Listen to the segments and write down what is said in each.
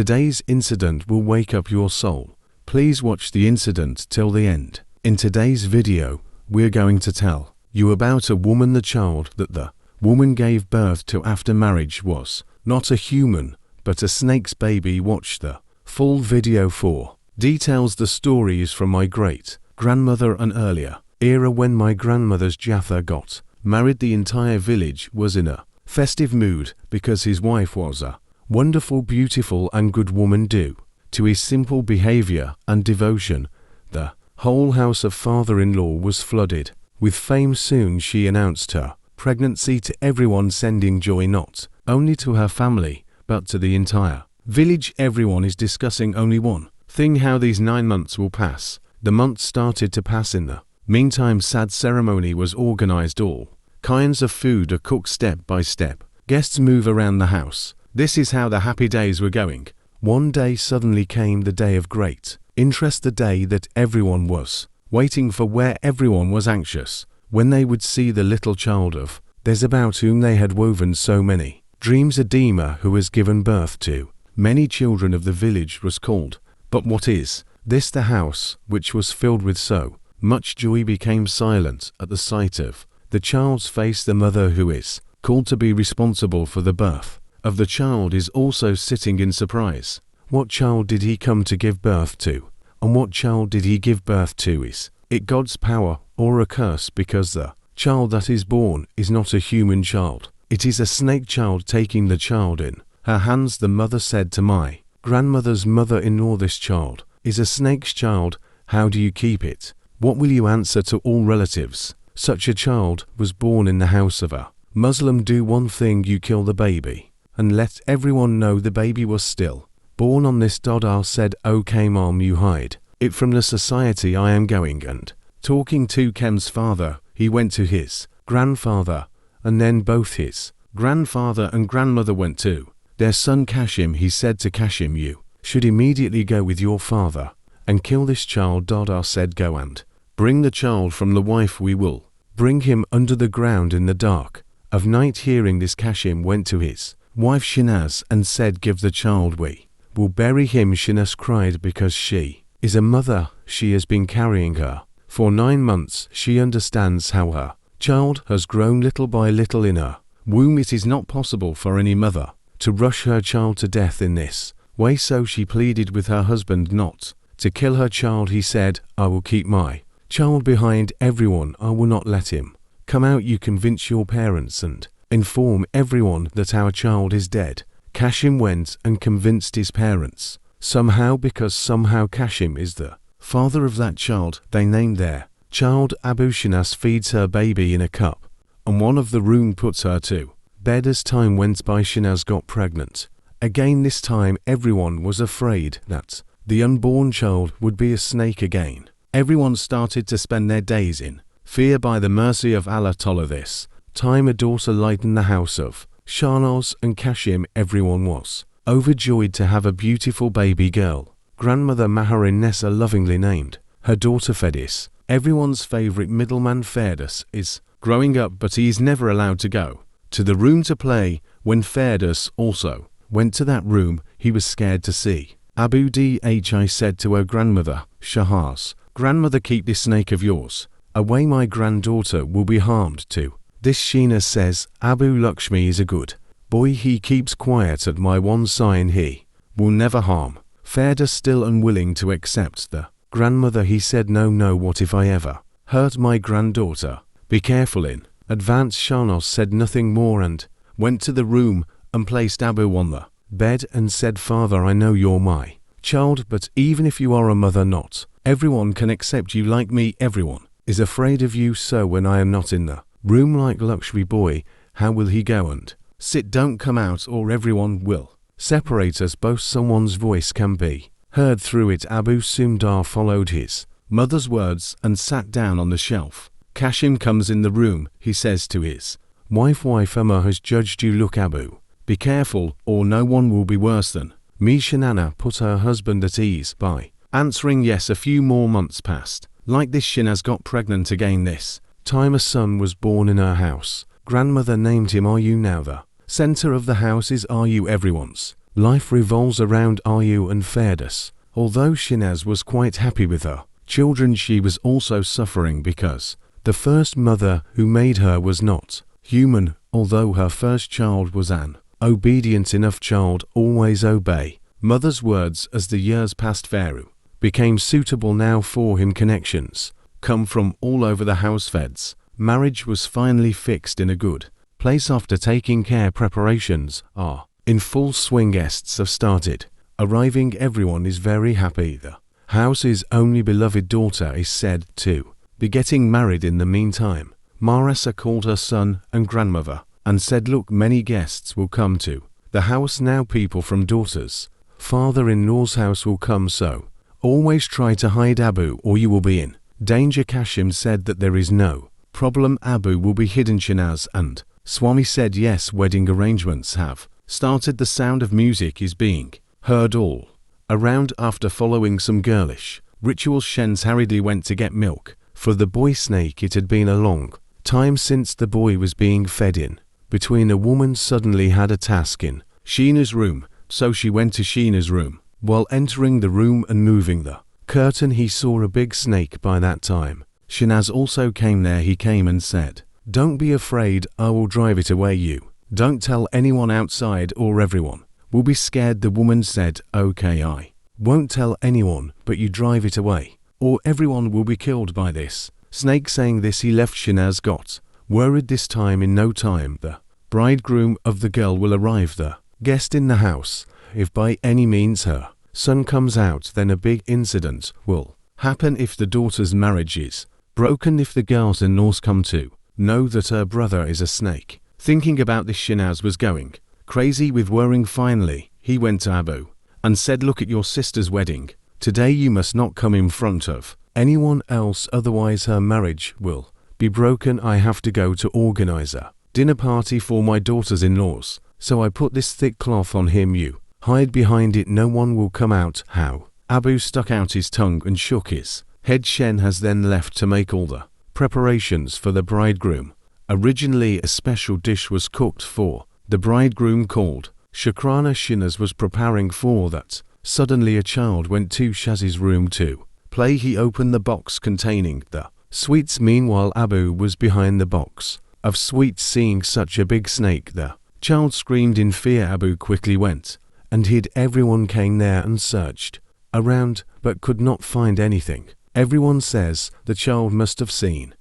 Today's incident will wake up your soul. Please watch the incident till the end. In today's video, we're going to tell you about a woman. The child that the woman gave birth to after marriage was not a human, but a snake's baby. Watch the full video for details. The story is from my great-grandmother, an earlier era when my grandmother's Jatha got married. The entire village was in a festive mood because his wife was a wonderful, beautiful and good woman. Due to his simple behavior and devotion, the whole house of father-in-law was flooded with fame. Soon she announced her pregnancy to everyone, sending joy not only to her family, but to the entire village. Everyone is discussing only one thing: how these 9 months will pass. The months started to pass. In the meantime, sad ceremony was organized. All kinds of food are cooked step by step. Guests move around the house. This is how the happy days were going. One day suddenly came the day of great interest, the day that everyone was waiting for, where everyone was anxious when they would see the little child of theirs about whom they had woven so many dreams. Adema, who has given birth to many children of the village, was called. But what is this? The house, which was filled with so much joy, became silent at the sight of the child's face. The mother, who is called to be responsible for the birth of the child, is also sitting in surprise. What child did he come to give birth to? And what child did he give birth to? Is it God's power or a curse? Because the child that is born is not a human child. It is a snake child. Taking the child in her hands, the mother said to my grandmother's mother-in-law, "This child is a snake's child. How do you keep it? What will you answer to all relatives? Such a child was born in the house of a Muslim. Do one thing: you kill the baby and let everyone know the baby was still born on this." Dada said, "Okay mom, you hide it from the society. I am going and talking to Kem's father." He went to his grandfather, and then both his grandfather and grandmother went to their son Kashim. He said to Kashim, "You should immediately go with your father and kill this child." Dada said, "Go and bring the child from the wife. We will bring him under the ground in the dark of night." Hearing this, Kashim went to his wife Shinaz and said, "Give the child, we will bury him." Shinaz cried because she is a mother. She has been carrying her for 9 months. She understands how her child has grown little by little in her womb. It is not possible for any mother to rush her child to death in this way, so she pleaded with her husband not to kill her child. He said, "I will keep my child behind everyone. I will not let him come out. You convince your parents and inform everyone that our child is dead." Kashim went and convinced his parents. Somehow, because somehow Kashim is the father of that child, they named their child Abu. Shinaz feeds her baby in a cup, and one of the room puts her to bed. As time went by, Shinaz got pregnant again. This time everyone was afraid that the unborn child would be a snake again. Everyone started to spend their days in fear. By the mercy of Allah Ta'ala, this time a daughter lightened the house of Shahnaz and Kashim. Everyone was overjoyed to have a beautiful baby girl. Grandmother Maharin Nessa lovingly named her daughter Fedis. Everyone's favorite middleman Ferdus is growing up, but he is never allowed to go to the room to play. When Ferdus also went to that room, he was scared to see Abu. Dhi said to her grandmother Shahaz, "Grandmother, keep this snake of yours away. My granddaughter will be harmed too." This Sheena says, "Abu Lakshmi is a good boy. He keeps quiet at my one sign. He will never harm." Ferdus, still unwilling to accept the grandmother, he said, No, what if I ever hurt my granddaughter? Be careful." In advance, Shahnaz said nothing more and went to the room and placed Abu on the bed and said, "Father, I know you're my child, but even if you are a mother, not everyone can accept you like me. Everyone is afraid of you, so when I am not in the room like Lakshmi boy, how will he go and sit? Don't come out or everyone will separate us both." Someone's voice can be heard through it. Abu Sumdar followed his mother's words and sat down on the shelf. Kashim comes in the room. He says to his wife, "Amma has judged you. Look, Abu, be careful or no one will be worse than me." Shanana put her husband at ease by answering yes. A few more months passed. Like this, Shinaz got pregnant again. This time a son was born in her house. Grandmother named him. Are you now the center of the house? Are you everyone's Life revolves around Ayu and Fairness. Although Shinaz was quite happy with her children, she was also suffering because the first mother who made her was not human. Although her first child was an obedient enough child, always obey mother's words. As the years passed, Pharaoh became suitable now for him. Connections come from all over the house. Feds marriage was finally fixed in a good place after taking care. Preparations are in full swing. Guests have started arriving. Everyone is very happy. The house's only beloved daughter is said to be getting married. In the meantime, Marasa called her son and grandmother and said, look, many guests will come to the house now. People from daughter's father-in-law's house will come, so always try to hide Abu or you will be in danger. Kashim said that there is no problem, Abu will be hidden. Shinaz and Swami said yes. Wedding arrangements have started. The sound of music is being heard all around. After following some girlish rituals, Shenz hurriedly went to get milk for the boy snake. It had been a long time since the boy was being fed. In between, a woman suddenly had a task in Sheena's room, so she went to Sheena's room. While entering the room and moving the curtain, he saw a big snake. By that time, Shinaz also came there. He came and said, don't be afraid, I will drive it away. You don't tell anyone outside or everyone will be scared. The woman said, okay, I won't tell anyone, but you drive it away or everyone will be killed by this snake. Saying this, he left. Shinaz got worried. This time, in no time, the bridegroom of the girl will arrive. The guest in the house, if by any means her son comes out, then a big incident will happen. If the daughter's marriage is broken, if the girl's in-laws come to know that her brother is a snake. Thinking about this, Shinaz was going crazy with worrying. Finally, he went to Abu and said, look, at your sister's wedding today, you must not come in front of anyone else, otherwise her marriage will be broken. I have to go to organize a dinner party for my daughter's in-laws, so I put this thick cloth on him. You hide behind it, no one will come out. How? Abu stuck out his tongue and shook his head. Shen has then left to make all the preparations for the bridegroom. Originally, a special dish was cooked for the bridegroom called shakrana. Shinaz was preparing for that. Suddenly, a child went to Shaz's room to play. He opened the box containing the sweets. Meanwhile, Abu was behind the box of sweets. Seeing such a big snake, the child screamed in fear. Abu quickly went and hid. Everyone came there and searched around, but could not find anything. Everyone says the child must have seen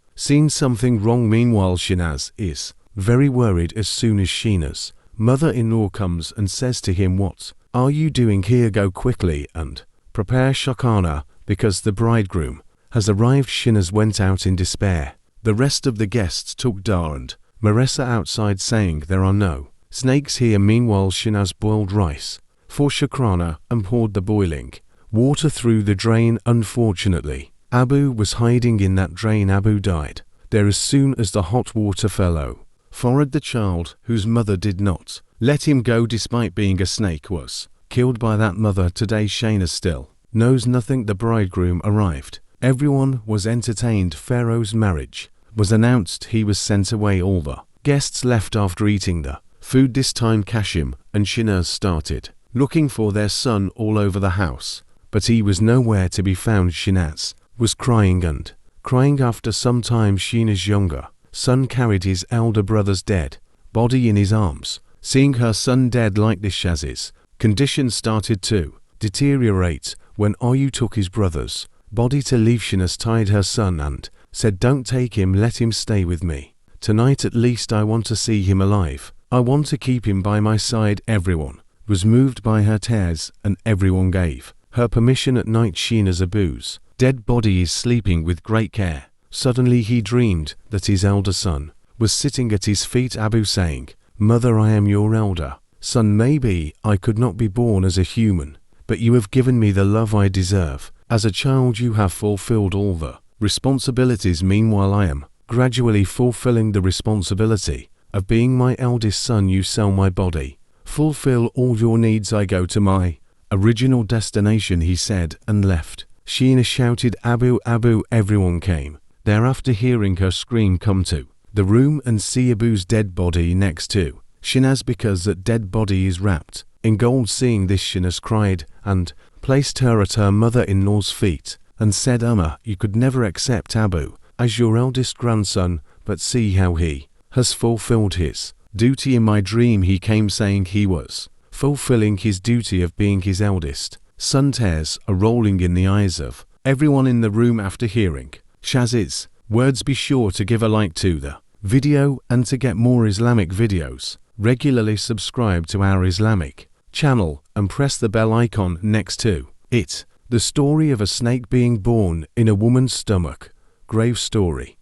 something wrong. Meanwhile, Shinaz is very worried. As soon as Sheena's mother-in-law comes and says to him, what are you doing here? Go quickly and prepare shakana, because the bridegroom has arrived. Shinaz went out in despair. The rest of the guests took Dar and Maressa outside, saying there are no snakes here. Meanwhile, Shinaz boiled rice for shakrana and poured the boiling water through the drain. Unfortunately, Abu was hiding in that drain. Abu died there as soon as the hot water fell forward. The child, whose mother did not let him go despite being a snake, was killed by that mother. Today, Shana still knows nothing. The bridegroom arrived. Everyone was entertained. Pharaoh's marriage was announced. He was sent away. All the guests left after eating the food. This time, Kashim and Shinaz started looking for their son all over the house, but he was nowhere to be found. Shinaz was crying and crying. After some time, Sheena's younger son carried his elder brother's dead body in his arms. Seeing her son dead like this, Shaz's condition started to deteriorate. When Ayu took his brother's body to leave, Shinaz tied her son and said, don't take him, let him stay with me. Tonight at least I want to see him alive. I want to keep him by my side. Everyone was moved by her tears and everyone gave her permission. At night, Sheena's Abu's dead body is sleeping with great care. Suddenly he dreamed that his elder son was sitting at his feet. Abu saying, Mother, I am your elder son. Maybe I could not be born as a human, but you have given me the love I deserve. As a child you have fulfilled all the responsibilities. Meanwhile, I am gradually fulfilling the responsibility of being my eldest son. You sell my body, fulfill all your needs. I go to my original destination, he said, and left. Sheena shouted, Abu, Abu. Everyone came there after hearing her scream, come to the room and see Abu's dead body next to Shinaz, because that dead body is wrapped in gold. Seeing this, Shinas cried, and placed her at her mother-in-law's feet, and said, you could never accept Abu as your eldest grandson, but see how he has fulfilled his duty. In my dream he came saying he was fulfilling his duty of being his eldest son. Tears are rolling in the eyes of everyone in the room after hearing Shaz's words. Be sure to give a like to the video, and to get more Islamic videos, regularly subscribe to our Islamic channel and press the bell icon next to it. The story of a snake being born in a woman's stomach. Grave story.